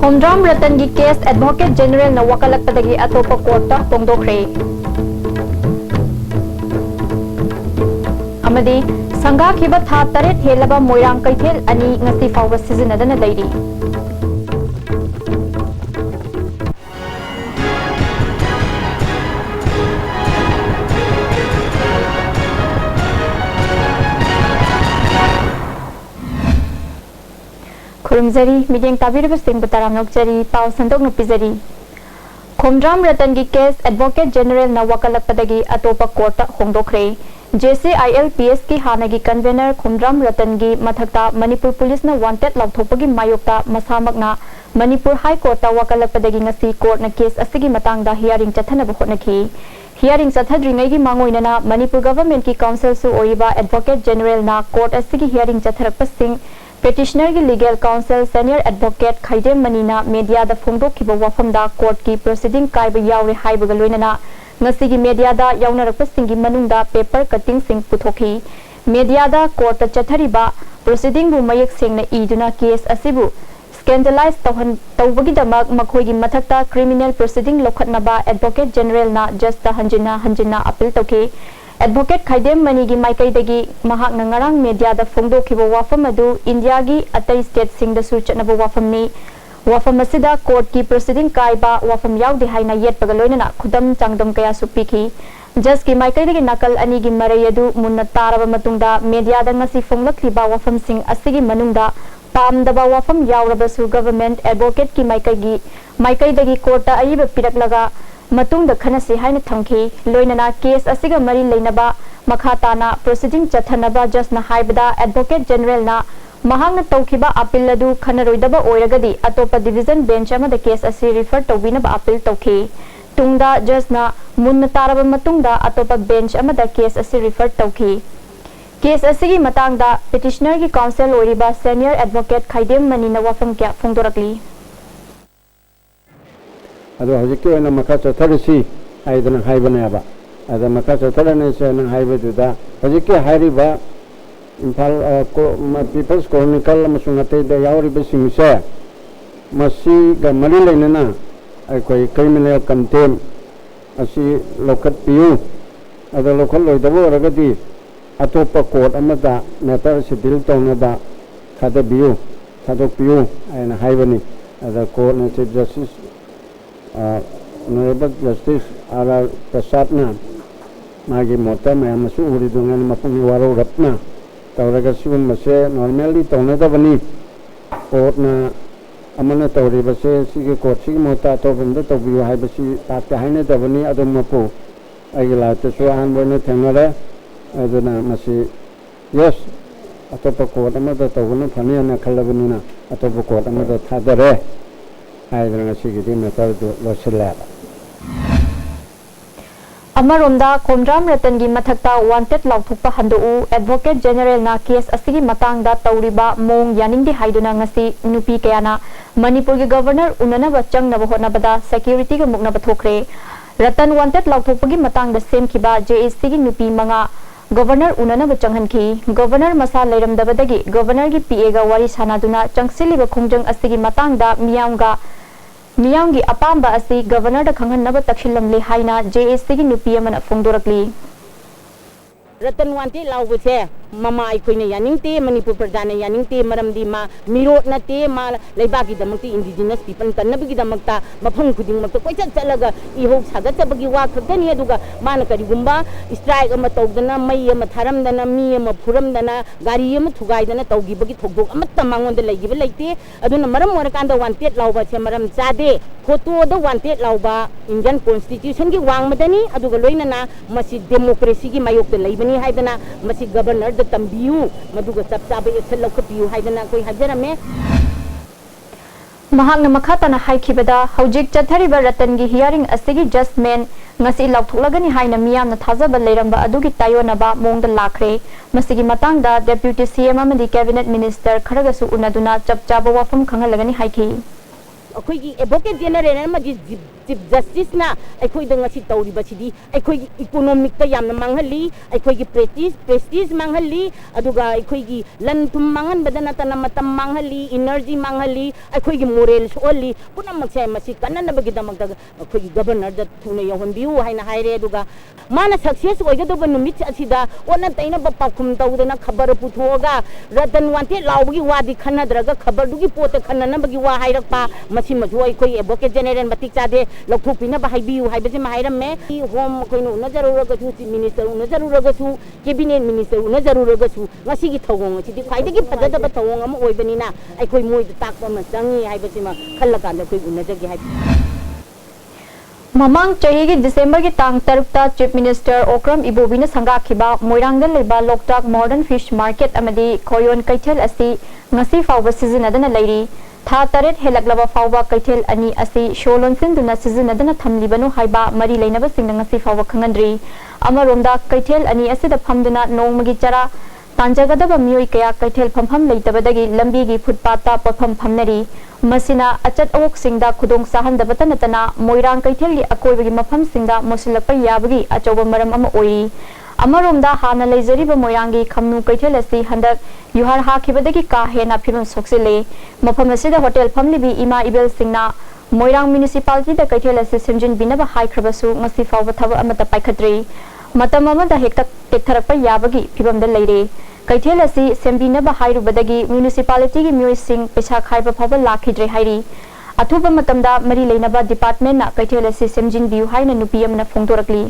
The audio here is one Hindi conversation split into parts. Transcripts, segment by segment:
Khomdram Ratan gi case Advocate General na wakalakpadagi atopa courta pongdokre. Amadi sangha khiba tha taret helaba moirang kaithel ani ngasi fawba sizinadana leiri. Kurumzari meeting tabirba sing butaramnok jari pau sandok nupizari. Khomdram Ratan gi case Advocate General na wakalakpadagi atopa courta hongdokre. JCILPS ki hanagi convener Khomdram Ratan gi mathakta Manipur police na wanted lauthopagi mayokta masamakna Manipur High Court ta wakalakpadagi ngasi court na case asigi matangda hearing chathanaba hotnaki. Hearing chathadringai gi mangoinana Manipur government ki council su oiba Advocate General na court asigi hearing chatharakpasing Petitioner की legal counsel senior advocate Khaidem Manina media da phongdok ki wafam da court ki proceeding kai ba yaure haibaga loinana ngasi gi media da yaunarakpa singi manungda paper cutting sing puthokhi media da court ta chathari ba proceeding bu mayek sengna iduna case asibu scandalize tawbagi damak makhoi gi mathakta criminal proceeding lokhatna ba advocate general na just ta hanjina appeal tokhi Advocate Khaidem Mani gi maikai dagi mahak na ngarang media da phongdo khibo wafam adu India gi atai state sing da su chatna wafam ni wafam asida court ki proceeding kai ba wafam yaudi haina yet pagaloina na khudam changdam kaya su pikhi just ki maikai dagi nakal ani gi marai adu munna taraba matungda media da ngasi phonglakli ba wafam sing asigi manungda pam da ba wafam yauraba su government advocate ki maikai dagi court ta aiba piraklaga matung da khana se haina thamki loinana case asiga mari leinaba makhatana proceeding chathanaba just na haibada advocate general na mahangna tawkhiba appeal adu khana roidaba oiragadi atopa division bench ama da case asi refer tawbina ba appeal tawki tungda just na munna taraba matungda atopa bench ama da case asi refer tawki case asigi matangda petitioner ki counsel oiriba senior advocate Khaidem Mani na wafam kya phongdorakli Ado hajiki wana makasa tharisi aidana haibana ba ada makasa tharane se na haibedu da hajiki hairi ba impal people's chronicle masungate da yauri be singse masi ga mari leinana ai koi criminal contempt asi lokat piu ada lokal loidabo ragadi atopa court amada matter sidil tawna da khada biu khadok piu aina haibani ada court na chief justice Honorable Justice Ara Prasad magi mota mayam su uri dungan mapung waro ratna tawraga sigun mase normally tawna da bani court na amana tawri base sige court sige mota to banda to bi hai basi ta haine da bani adum mapu agila to so an bone thenare aduna masi yes atopa court amada tawna phani na khalabani na atopa court amada thadare Amaromda Khomdram Ratan gi mathakta wanted lauthukpa handou Advocate General na case asigi matangda tawriba mong yaningdi haiduna ngasi nupi kayana Manipur gi governor unanaba changnaba hotnabada security ga muknaba thokre Ratan wanted lauthukpagi matangda semkhiba JSC gi nupi manga Governor unanaba changhanki Governor masa leiramdabadagi Governor gi PA ga wari sanaduna changsiliba khongjang asigi matangda miyamgi apamba asi Governor da khanghanaba takhilamle haina JSC gi nupi amana phongdorakli Ratan wanti laubuse mama aikoina yaningte Manipur pradana yaningte maramdi ma mirot nate ma leibagi damakti indigenous people tanabagi damakta mafang khuding makta koichat chalaga ihok sagatabagi wa khadani aduga mana karigumba strike ama tawdana mai ama tharamdana mi ama phuramdana gari ama thugaidana tawgibagi thogdok amatta mangonda leigiba leite aduna maram warakanda wanted lauba che maram chade photo da wanted lauba Indian constitution gi wangmadani aduga loinana masi democracy gi mayokta leibani haidana masi governor da tambiu maduga chapchabe excel lokpiu haidana koi hajarame mahakna makhatana haikhibada hojik chathariba Ratan gi hearing asigi judgment ngasi lauthuklagani haina miyamna thajaba leiramba adugi tayonaba mongda lakhre masigi matangda deputy CM amadi cabinet minister kharagasu unaduna chapchaba wafam khangalagani haikhi akhoi gi advocate general ma gi chief justice ना अखोई दंगसी तौरीबसिदी अखोई इकोनॉमिक ता यामना मांगहली अखोई की प्रेस्टीज मांगहली अदुगा अखोई की लन तुम मांगन बदना तना मतम मांगहली एनर्जी मांगहली अखोई की मोरल सोली पुनमक से मसी कन्ननबगी दमक अखोई की गवर्नर द थुने यहनबिउ हाइना हाइरे अदुगा माना सक्सेस ओइगदब नुमित असिदा ओना तैना बपाखुम तौदना खबर पुथोगा रतन वांटे लाउगी वादी खन्नद्रगा खबर दुगी पोत खन्ननबगी वा हाइरकपा मसी मजु अखोई एडवोकेट जनरल मतिक चादे लौथोपिना बाहाइबिउ हाइबजे माहाइरमे होम अखोइनो उना जरूरगसु चीफ मिनिस्टर उना जरूरगसु कैबिनेट मिनिस्टर उना जरूरगसु ngasi thawong asi khwaidagi phajadaba thawong ama oibanina akhoi moi takpa ma changi haibasima khallakanda khoi unajagi hai ममांग चही की दिसंबर की तांग तरुकता चीफ मिनिस्टर ओक्रम इबोबी ने संगाखिबा मोइरांगदन लेबा लोकटाक मॉडर्न फिश मार्केट अमदी खोयोन कैथेल असि ngasi फावबा सिजनदना लैरी था तरेट हेलकलबा फावबा कैथेल अनि असि शोलोनसिनदुना सिजनदना थमलिबनु हाइबा मरी लैनबा सिंग ngasi फावबा खंगनद्री अमरोमदा कैथेल अनि असिदा फमदुना नोंगमगी चरा तांजगदबा मियोय कया कैथेल फमफम लेतबदगी लंबीगी फुटपाता पफम फमनरी मसिना अचत अवोक सिंगदा खुदोंग साहनदबता नतना मोइरांग कैथेलगी अकोइबगी मफम सिंगदा मोसिलकपा याबगी अचौबा मरम अमा ओई अमरोमदा हाना लेजरीबा मोइरांगी खमनु कैथेल असि हंदक युहार हाखिबदगी का हेना फिबम सोक्सिले मफम असिदा होटल फमलिबी इमा इबेल सिंगना मोइरांग म्युनिसिपालिटी दा कैथेल असि सिमजिन बिनबा हाइख्रबसु ngasi फावबा थब अमता पाइखत्रि मतम अमदा हेक्ता टेक्थरकपा याबगी फिबमदा लेरे कैथेल असि सेम्बिनबा हाइरुबदगी म्युनिसिपालिटी की म्युसिंग पैसा खाइबा फावबा लाखिद्रे हाइरी अथुबा मतमदा मरी लेनबा डिपार्टमेंट ना कैथेल असि सेमजिन बिउ हाइना नुपी अमना फोंदोरकली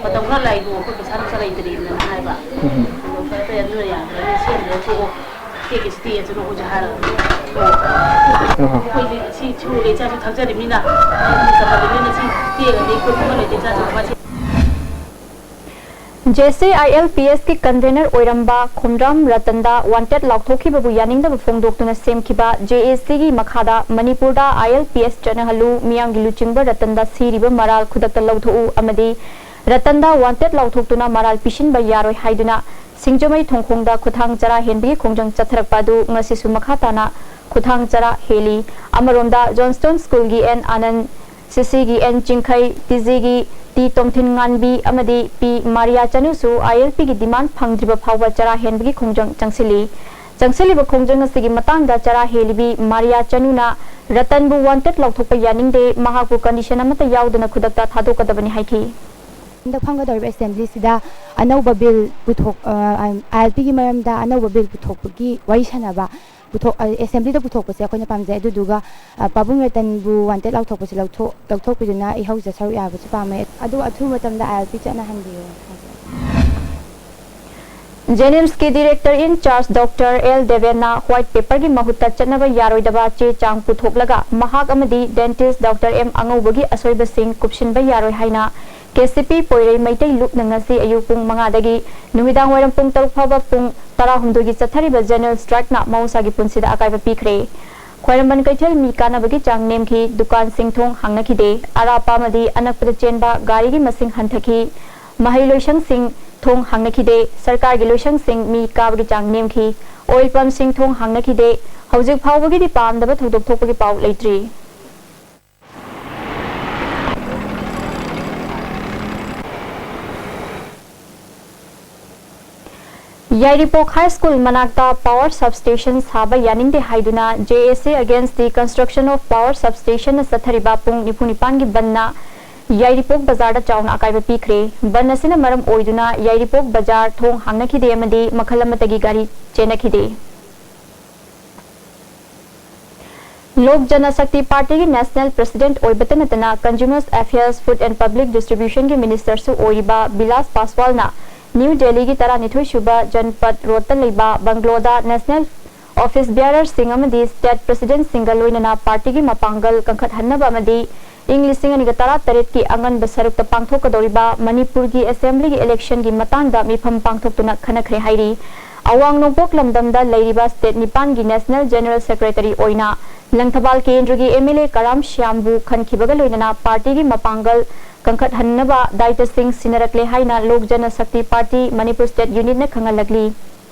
पतंगा लाइबो को किसान सलाई तरी न हाइबा तो पे न या से न को के स्टेज न हो जहार कोई सी छुले जा तो थजरी मिना सबले न सी ते ने को ले जा तो मा जैसे ILPS की कन्वेनर ओइरंबा खुमराम रतनदा वांटेड लाउथोखिबबु यानिंगदब फोंदोक्तुना सेमखिबा JAC की मखादा मणिपुरदा ILPS चनहलु मियांगी लुचिंगबा रतनदा सीरिबा मराल खुदक्ता लौथोउ अमदी रतनदा वांटेड लाउथोक्तुना मराल पिशिनबा यारोय हाइदुना सिंगजमई थोंखोंगदा खुथांग चरा हेनबी खोंजंग चथरकपादु ngasisu मखाताना खुथांग चरा हेली अमरोमदा जॉनस्टोन स्कूल की एन आनंद CC की एन चिंखई TG की T Tomthin nganbi amadi P Maria Chanusu ILP की डिमांड फंगद्रिबा फावबा चरा हेनबगी खोंजंग चंगसिलिबा खोंजंग असigi matangda चरा हेलिबी Maria Chanuna रतनबु वांटेड लाउथोकपा यानिंगदे महाकु कंडीशन अमता याउदना खुदक्ता थादोकदबनि हाइखि द फंगदर असेंबली सिदा अनौबा बिल पुथोक ILP की मरमदा अनौबा बिल पुथोकपगी वरि सनाबा पुथोक असेंबली द पुथोकपसे अखोइना पामजे अदुदुगा पाबुंग रतनबु वांटेड लाउथोकपसे लौथोकपिदुना इहौजा सरु याबसे पामे अदु अथु मतमदा ILP चना हंदियो जेनिम्स की director in charge doctor L देवेना व्हाइट पेपर की महुत्ता चनबा यारोइदबा चे चांग पुथोकलगा महाक अमदी डेंटिस्ट डॉक्टर M अंगौबगी असोइबा सिंग कुपसिनबा यारोइ हाइना KCP पोइरै मैतै लुक नंगसी अयु पुंग मंगादगी नुमिदांग वरम पुंग तरुक फावबा पुंग तरा हुमदोगी चथरिबा जनरल स्ट्राइक ना मौसागी पुंसिदा अकाइबा पिखरे खोइरमबन कैथेल मी कानाबगी चांग नेमखी दुकान सिंगथोंग हांगनखिदे अरापा मदी अनकपद चेनबा गाड़ी की मसिंग हंथखी महिलोइसंग सिंग थोंग हांगनखिदे सरकार की लोइसंग सिंग मी काबगी चांग नेमखी ऑयल पंप सिंग थोंग हांगनखिदे हौजिक फावबगी दि पामदबा थौदोक थोपगी पाउ लेट्री याइरिपोक हाई स्कूल मनाक्ता पावर सबस्टेशन साबा यानिंगदे हाइदुना JAC against the construction of power substation सथरिबा पुंग निपुनिपान की बन्ना याइरिपोक बाजार चाउना अकाइबा पिखरे बन असिना मरम ओइदुना याइरिपोक बाजार थोंग हांगनखिदे अमदी मखल अमतगी गाड़ी चेनखिदे लोक जनशक्ति पार्टी की नेशनल प्रेसिडेंट ओइबतनतना consumers affairs food and public distribution के मिनिस्टर सु ओइबा बिलास पासवालना न्यू दिल्ली की तरा निथुई शुबा जनपद रोतन लेबा बंगलोदा नेशनल ऑफिस बियरर सिंह अमदी स्टेट प्रेसिडेंट सिंगल लोइनना पार्टी की मपांगल कंखत हन्नबा अमदी इंग्लिश तरा तरेट की अंगन बसरुक पांथोकदौरिबा मणिपुर की असेंबली की इलेक्शन की मतंगदा मिफम पांथोकतुना खनखरे हाइरी अवांग नोंपोक लमदमदा लैरिबा स्टेट निपान की नेशनल जनरल सेक्रेटरी ओइना लंगथबाल केंद्र की MLA कराम श्यामबु खनखिबगा लोइनना पार्टी की मपांगल कंखत हन्नबा दायित्व सिंह सिनरकले हाइना लोक Janshakti party Manipur state unit ने खंगलगली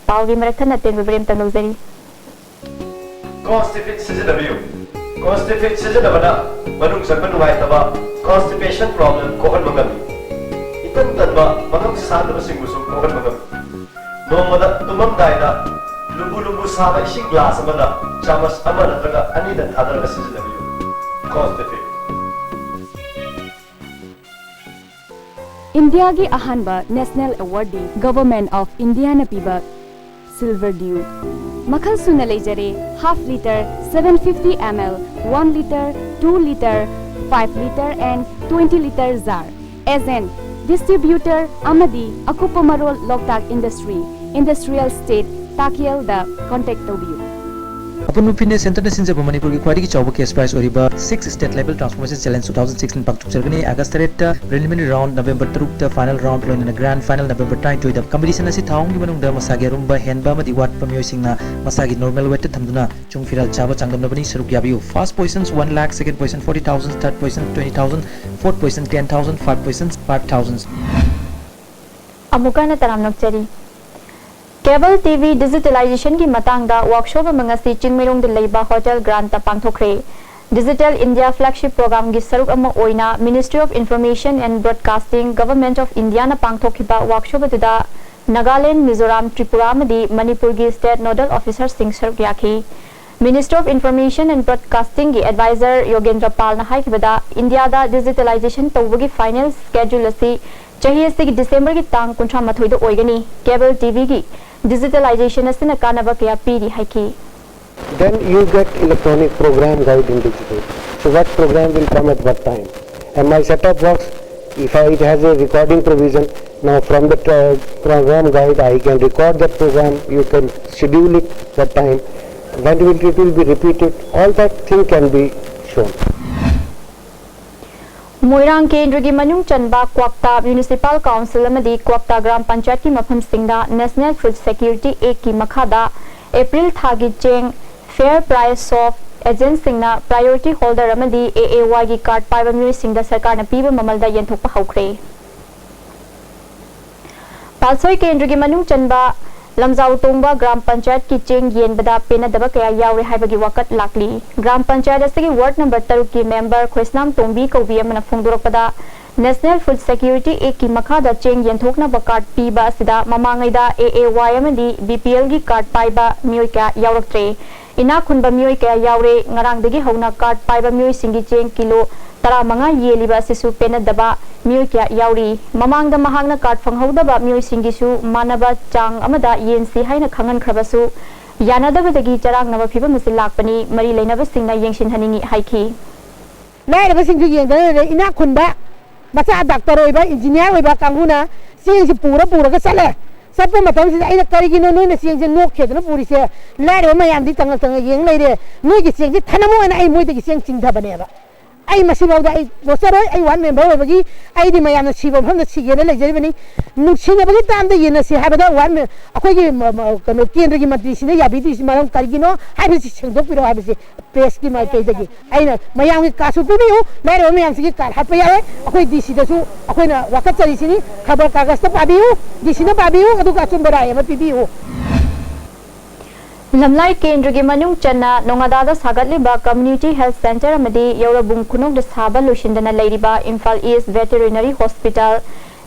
Pawgi मरथन अतेन विवरेम तंगलजरी Constitute सिजनबियु constipate sijanabana manung sakma nungaitaba constipation problem kohan mangami itan tanba mangam sadaba singbusu kohan mangami nomada tumam daida lumbu lumbu saba ising glass amada chamas ama natraga anida thadaraga sijanabiyu constipate India की अहानबा national awardee government of India ने पीबा सिल्वर ड्यू मखल सुना लेजरे half litre 750 ml 1 litre 2 litre 5 litre and 20 litre jar as an distributor अमदी अकुपमरोल लोकताक इंडस्ट्रियल स्टेट ताकियल द कांटेक्ट तोबियु अपन फिटनेस सेंटर ने सिंजब मणिपुर की क्वालिटी चौब केस प्राइस ओरिबा 6 स्टेट लेवल ट्रांसफॉर्मेशन चैलेंज 2016 पाक्तुक चरगनी August 3 preliminary round November 3 final round lion grand final नवंबर 22 कंपटीशन असि थाउंगी मनुंग सागे रुंबा हेनबा मदि वाट पमियोसिंगना मसागी नॉर्मल वेट थमदुना चुंग फिरल चाबा चांगमनबनी सरुक याबियु first positions 1 lakh second position 40000 third position 20000 fourth position 10000 five positions 5000 अमुकाना तराम नक्चरी केबल टीवी डिजिटलाइजेशन की मतंगदा वर्कशॉप मंगसी चिंगमेरोंग दे लेबा होटल ग्रांट पांथोखरे डिजिटल इंडिया फ्लैगशिप प्रोग्राम की सरुक अमा ओइना ministry of information and broadcasting government of India ना पांथोखिबा वर्कशॉप अदुदा नागालैंड मिजोरम त्रिपुरा मदी मणिपुर की स्टेट नोडल ऑफिसर सिंह सरुक याखी ministry of information and broadcasting की एडवाइजर योगेंद्र पाल ना हाइकिबदा इंडिया दा डिजिटलाइजेशन तौबगी फाइनल स्केड्यूल असि चाहिए से दिसंबर की तांग 53 दो ओइगनी केबल टीवी की digitalization asina kanaba kya piri haiki then you get electronic program guide in digital, so what program will come at what time, and my setup works if it has a recording provision. Now from the program guide I can record that program, you can schedule it what time, when it will be repeated, all that thing can be shown. Moirang केंद्र की मनुंग चनबा क्वाक्ता म्युनिसिपल काउंसिल अमदी क्वाक्ता ग्राम पंचायत की मफम सिंगदा नेशनल फूड सिक्योरिटी एक की मखादा अप्रैल थागी चेंग फेयर प्राइस ऑफ एजेंट सिंगना प्रायोरिटी होल्डर अमदी एएवाई की कार्ड पाइबा म्युनि सिंगदा सरकार न पीबा ममलदा यंथोकपा हौखरे पालसोई केंद्र की मनुंग चनबा लमजाउ तोंबा ग्राम पंचायत की चेंग येनबदा पेनदबा कया यावरे हाइबगी वकत लाकली ग्राम पंचायत असगी वार्ड नंबर 3 की मेंबर खुसनाम तोंबी कौबी अमना फोंदोरकपदा नेशनल फूड सिक्योरिटी एक की मखादा चेंग येनथोकना कार्ड पीबा असिदा ममांगैदा एएवाई अमदी बीपीएल की कार्ड पाइबा मियोय क्या यावरक्त्रे इना खुनबा मियोय क्या यावरे ngarangdagi हौना कार्ड पाइबा मियोय सिंगी चेंग किलो 15 येलिबा सिसु पेनदबा मियोय क्या यावरी ममांगदा महांगना कार्ड फंगहौदबा मियोय सिंगिसु मानबा चांग अमदा येनसी हाइना खंगन खरबसु यानादबदगी चरांगनबा फिबा मसि लाकपनी मरी लेनबा सिंगना येंगसिन हनिंगी हाइखी लाइरबा सिंगु येंगदने इना खुनबा मचा डॉक्टर होइबा इंजीनियर होइबा कांगुना सिंगसि पूरा चले सत्य मतम से आइना करिगिनो नोइना सिंगसे नोखेदना पूरिसे लाइरबा मयामदि तंग येंग लेरे नोइगि सिंगसि थनमो एना आई मोइदगी सिंग चिंगधबनेबा आई मसीबाउदा आई बोसरोय आई वन मेंबर होबगी आई दि मयामना सिबो फमदा सिगेना लेजरिबनी नुक्सिनबगी तामदा येना सि हाबदा वन अखोइगी कनो केंद्रगी मंत्री सिने याबिदि मरम करिगिनो हाबिसि संदोपिरो हाबिसि प्रेस की माइ पेदगी आइना मयामगी कासु पिबिउ लाइरो मयामसिगी कार हापा यावे अखोइ डीसी दसु अखोइना वकत चरिसिनी खबर कागजता पाबिउ डीसी ना पाबिउ अदुगा चुंबराय अमा पिबिउ लमलाई केंद्र की मनुंग चन्ना नोंगादादा सागतलिबा कम्युनिटी हेल्थ सेंटर अमदी यौरबुंग खुनोंग साबा लुशिंदना लेरिबा Imphal east veterinary hospital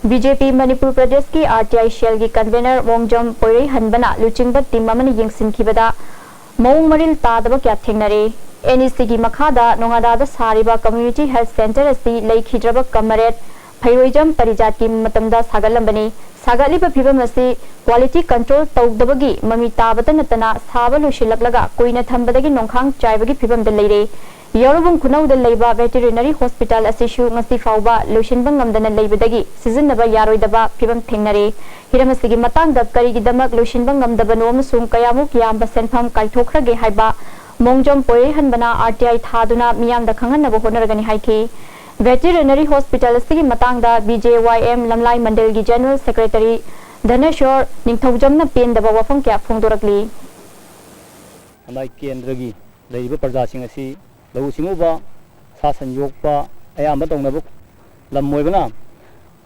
BJP Manipur Pradesh की आरटीआई शेल की कन्वेनर मोंगजम पोइरे हनबना लुचिंगबा टीम अमन यंगसिनखिबदा मौंग मरिल तादबा क्या थेंगनरे एनईसी की मखादा नोंगादादा सारिबा कम्युनिटी हेल्थ सेंटर असि लेखिद्रबा कमरेट फैरोइजम परिजात की मतमदा सागलंबनी सागलिबा फिबम असि क्वालिटी कंट्रोल तौदबगी ममी ताबत नतना साबा लुशिलकलगा कोइना थंबदगी नोंखांग चाइबगी फिबम द लेरे यौरबुंग खुनौद लेबा वेटरनरी हॉस्पिटल असिशु ngasi फाउबा लुशिनबा ngamdana लेबदगी सिजनबा यारोइदबा फिबम थेंगनरे हिरमसिगी मतंगदा करिगिदमक लुशिनबा ngamdaba नोमसुम कयामुक यामबा सेनफम काइथोखरगे हाइबा मोंगजम पोए हनबना आरटीआई थादुना मियामदा खंगनबा होनरगनि हाइखि वेटरनरी हॉस्पिटल असगी मतंगदा बीजेवाईएम लमलाई मंडल की जनरल सेक्रेटरी धनेश्वर निंगथौजमना पेंदबा वफम क्या फोंदोरकली हमारे केंद्र की लेरिबा प्रजासिंग असि लघु सिंगुबा सासन योगपा अयाम तौनब लमोइबना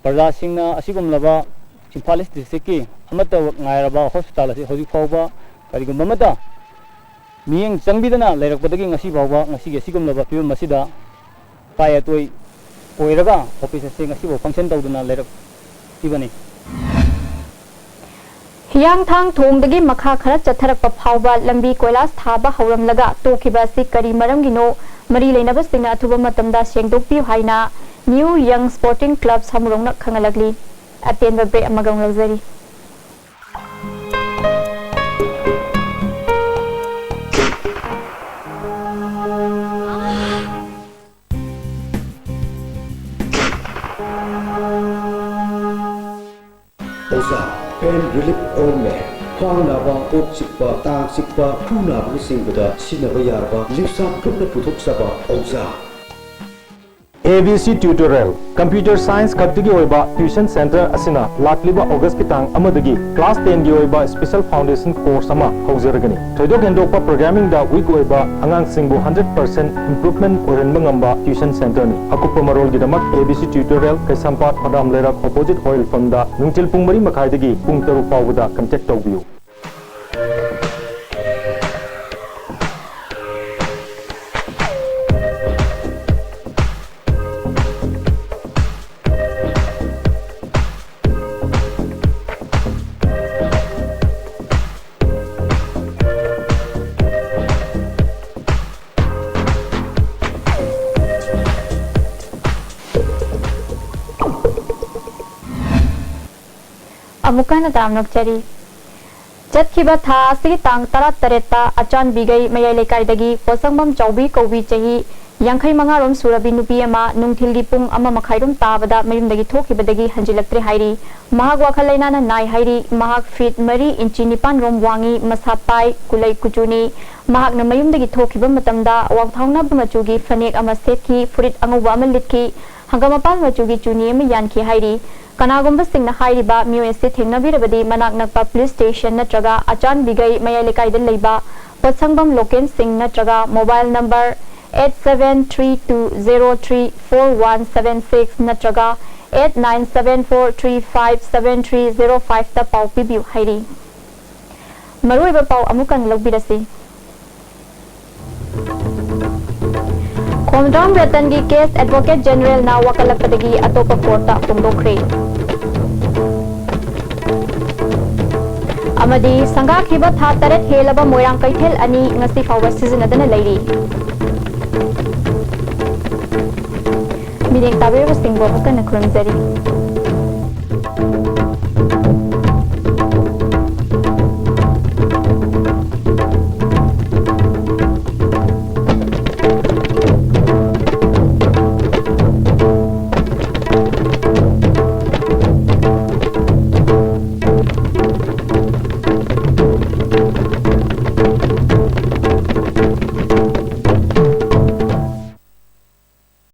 प्रजासिंगना असिगुमलबा इम्फाल ईस्ट डिस्ट्रिक्ट की अमत गायरबा हॉस्पिटल असि हौजिक फाउबा करिगुमबा मियेंग चंगबिदना लेरकपदगी ngasi बावबा ngasi ge sigumlaba फिल्म मसिदा पाय तोय ओइरगा ऑफिस से ngasi बो फंक्शन तौदना लेरक इबनी हियांगथांग थोंगदगी मखा खरा चथरक फावबा लंबी कोइलास थाबा हौरमलगा तोखिबा सि करी मरमगिनो मरी लेनबा सिंग अथुबा मतमदा सेंगदोकपि हाइना न्यू यंग स्पोर्टिंग क्लब सामुरोंग खंगलगली अतेन ब्रेक अमगंग लजरी Pain relief ointment. Khwang naba, kok sikpa, tang sikpa, khu naba singbuda sinaba yarba, lipsa kupna puthok saba Oza. ABC Tutorial Computer Science Kattigi Oiba Tuition Center Asina Lakliba August Kitang Amadagi Class 10 gi Oiba Special Foundation Course Ama Hauseragani Thoidok Hendokpa Programming da Week Oiba Angang Singbu 100% Improvement Orenba Ngamba Tuition Center ni Akupa Marol Gidamak ABC Tutorial Kaisampat Padam Lerak Opposite Oil Farm da Nungtil Pung Mari Makhaidagi Pung Taruk Fawda contact tawbiyu अमुकाना तामनोकचरी चतखिबा था असि तांग तरा तरेता अचान बिगई मयाई लेकाइदगी पोसंगबम चौबी कौबी चही यांखै मंगारोम सुरबी नुपी अमा नुंगथिलगी पुंग अमा मखाइरोम ताबदा मयुमदगी थोखिबदगी हंजिलक्त्रे हाइरी महाग वाखल लैनाना नाय हाइरी महाग फीट मरी इंची निपान रोम वांगी मसा पाई कुलै कुचुनी महाग न मयुमदगी थोखिबा मतमदा वांगथाउना मचुगी फनेक अमा सेतखी फुरित अंगुबा अमा लिटखी हंगमपाल मचुगी चुनी अमा यानखी हाइरी कनागुंबा सिंगना हाइरिबा मियोएसे थेंगनबिरबदी मनाक नकपा पुलिस स्टेशन नत्रगा अचान बिगई मयाई लेकाइदा लेबा पत्संगबम लोकेन सिंग नत्रगा मोबाइल नंबर 8732034176 नत्रगा 8974357305 ता पाउ पिबिउ हाइरी मरुइबा पाउ अमुकन लौबिरसी खोमड्राम रतन की केस एडवोकेट जनरल ना वकलपदगी अतोप कोर्टा फोंदोखरे अमदी संगाखिबा था तरत हेलबा मोयरांग कैथेल अनि ngasi फावबा सिजनदना लेरी मिरेंग ताबेबा सिंगबो कन खुरमजरी